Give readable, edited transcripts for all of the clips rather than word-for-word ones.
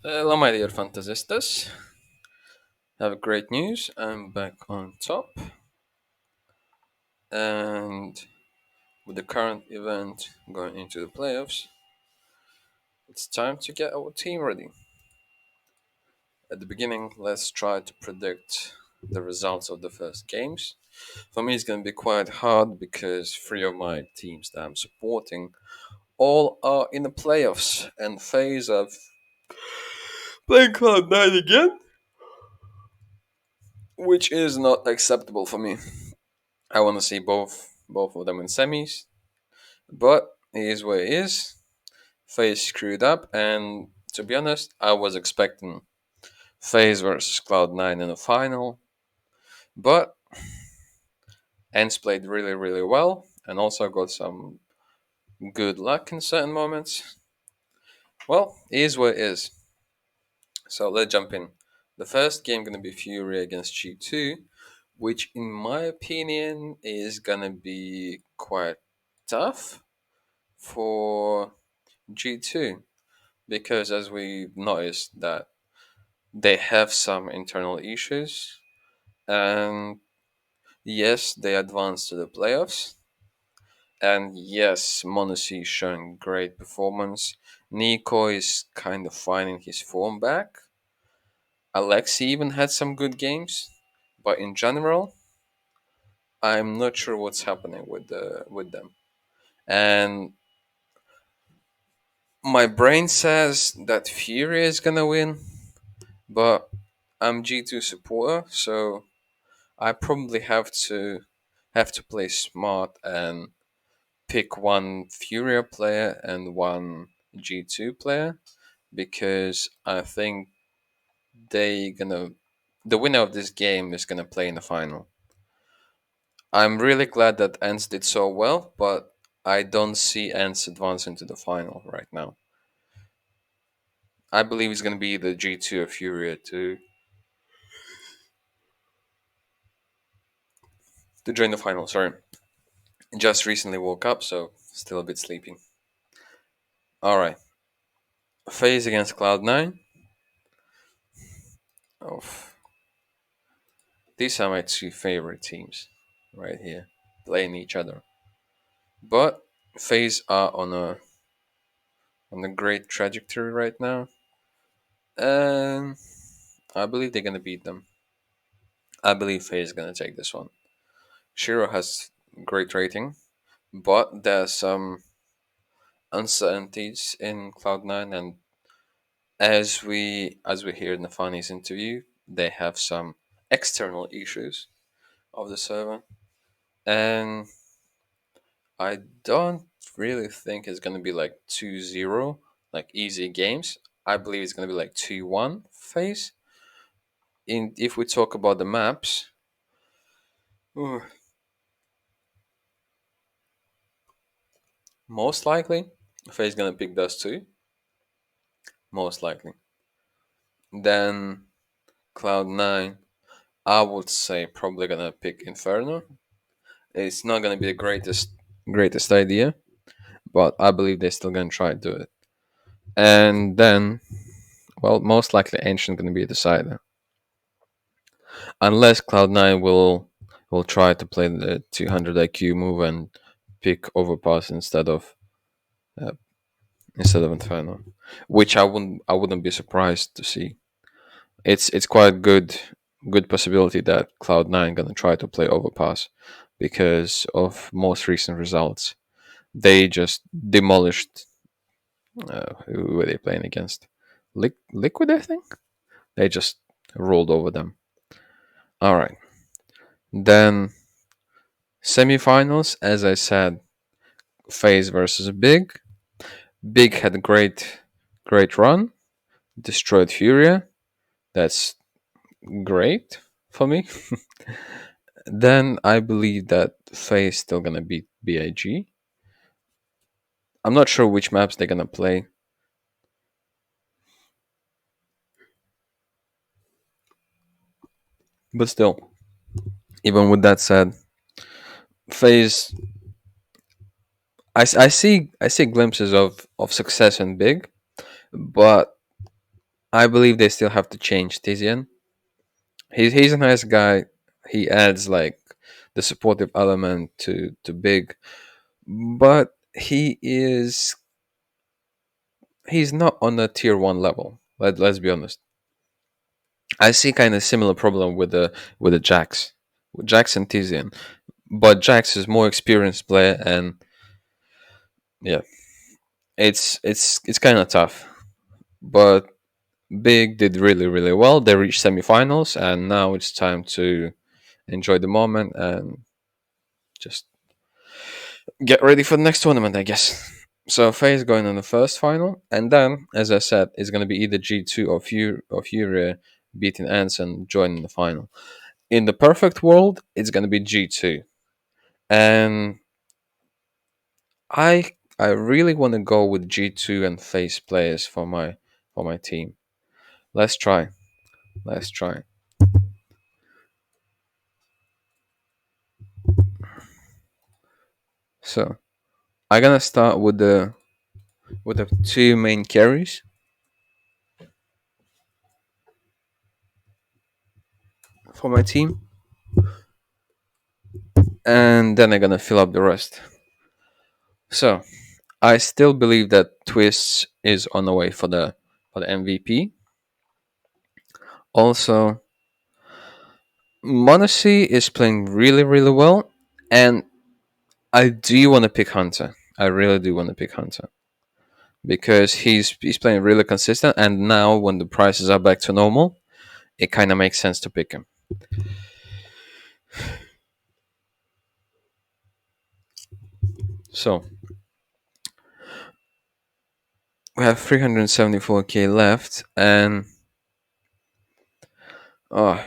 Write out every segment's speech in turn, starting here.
Hello, my dear fantasistas. Have great news. I'm back on top, and with the current event going into the playoffs, it's time to get our team ready. At the beginning, let's try to predict the results of the first games. For me, it's going to be quite hard because three of my teams that I'm supporting all are in the playoffs and phase of playing Cloud9 again, which is not acceptable for me. I want to see both of them in semis. But it is what it is. FaZe screwed up, and to be honest, I was expecting FaZe versus Cloud9 in the final. But Ents played really, really well, and also got some good luck in certain moments. Well, it is what it is. So let's jump in. The first game gonna be Fury against G2, which in my opinion is gonna be quite tough for G2 because as we noticed that they have some internal issues, and yes, they advanced to the playoffs, and yes, Monacy is showing great performance. Nico is kind of finding his form back. Alexi even had some good games, but in general, I'm not sure what's happening with them. And my brain says that Fury is gonna win, but I'm G2 supporter, so I probably have to play smart and pick one Furia player and one G2 player because I think they gonna the winner of this game is gonna play in the final. I'm really glad that Ents did so well, but I don't see Ents advancing to the final right now. I believe it's gonna be the G2 or Furia to join the final. Sorry, just recently woke up, so still a bit sleepy. All right, FaZe against Cloud9. Oh, these are my two favorite teams right here playing each other. But FaZe are on a great trajectory right now, and I believe they're gonna beat them. I believe FaZe is gonna take this one. Shiro has great rating, but there's some uncertainties in Cloud9, and as we hear in the Funny's interview, they have some external issues of the server, and I don't really think it's gonna be like 2-0, like easy games. I believe it's gonna be like 2-1 phase. In if we talk about the maps, uh, most likely phase gonna pick those two. Most likely. Then Cloud9, I would say probably gonna pick Inferno. It's not gonna be the greatest idea, but I believe they're still gonna try to do it. And then, well, most likely Ancient gonna be a decider. Unless Cloud9 will try to play the 200 IQ move and pick Overpass uh, instead of Inferno, which I wouldn't be surprised to see. It's quite good possibility that Cloud9 gonna try to play Overpass because of most recent results. They just demolished who were they playing against? Liquid, I think. They just rolled over them. All right, then semifinals. As I said, FaZe versus Big. Big had a great run, destroyed Furia. That's great for me. Then I believe that FaZe still gonna beat BIG. I'm not sure which maps they're gonna play, but still, even with that said, FaZe. I see glimpses of success in Big, but I believe they still have to change Tizian. He's a nice guy. He adds like the supportive element to Big, but he's not on a tier one level. Let's be honest. I see kind of similar problem with the Jax, with Jax and Tizian, but Jax is more experienced player, and yeah, it's kind of tough. But Big did really well. They reached semifinals, and now it's time to enjoy the moment and just get ready for the next tournament, I guess. So Faye is going in the first final, and then, as I said, it's going to be either G2 or Furia beating Anson joining the final. In the perfect world, it's going to be G2, and I really want to go with G2 and Face players for my team. Let's try. Let's try. So I'm gonna start with the two main carries for my team, and then I'm gonna fill up the rest. So I still believe that Twists is on the way for the MVP. Also, Monacy is playing really well, and I do want to pick Hunter. I really do want to pick Hunter because he's playing really consistent, and now when the prices are back to normal, it kind of makes sense to pick him. So we have 374k left, and oh,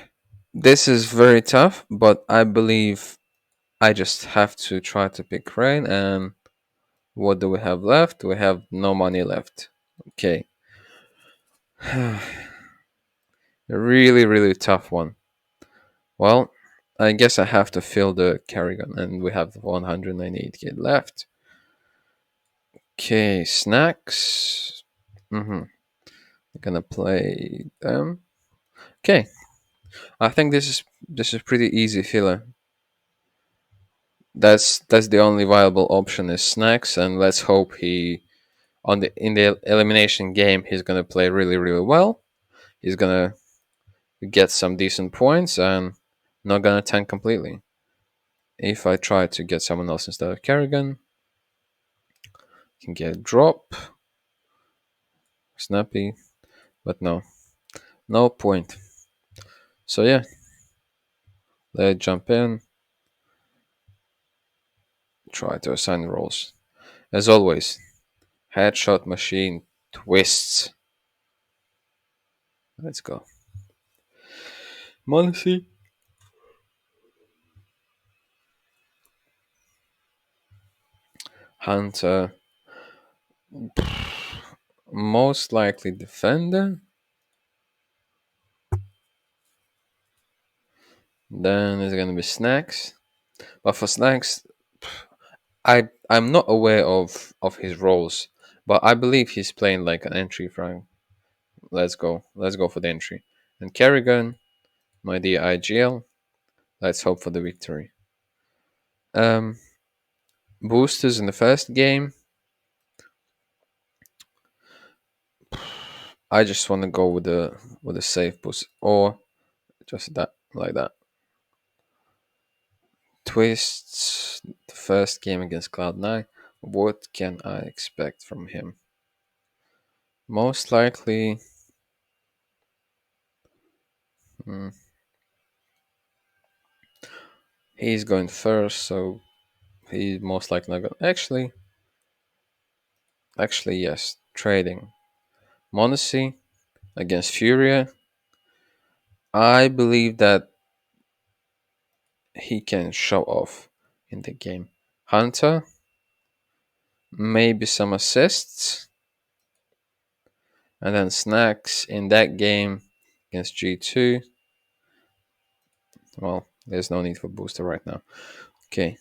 this is very tough. But I believe I just have to try to pick Rain. And what do we have left? We have no money left. Okay, a really tough one. Well, I guess I have to fill the Carrigan, and we have 198k left. Okay, snacks. Mm-hmm. Gonna play them. Okay, I think this is pretty easy filler. That's the only viable option is snacks, and let's hope he on the in the elimination game he's gonna play really well. He's gonna get some decent points and not gonna tank completely. If I try to get someone else instead of Kerrigan, can get drop, snappy, but no point. So yeah, let's jump in, try to assign roles. As always, headshot machine twists. Let's go. Monacy. Hunter. Most likely defender. Then it's gonna be snacks. But for snacks, I'm not aware of his roles, but I believe he's playing like an entry frag. Let's go for the entry. And Kerrigan, my dear IGL, let's hope for the victory. Um, Boosters in the first game. I just want to go with a safe boost or just that like that. Twists the first game against Cloud9. What can I expect from him? Most likely, hmm, he's going first, so he's most likely not going. Actually, yes. Trading Monacy against Furia. I believe that he can show off in the game. Hunter, maybe some assists, and then snacks in that game against G2. Well, there's no need for booster right now. Okay,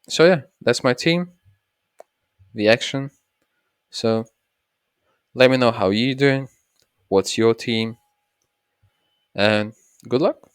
so yeah, that's my team. The action. So let me know how you doing. what's your team, and good luck.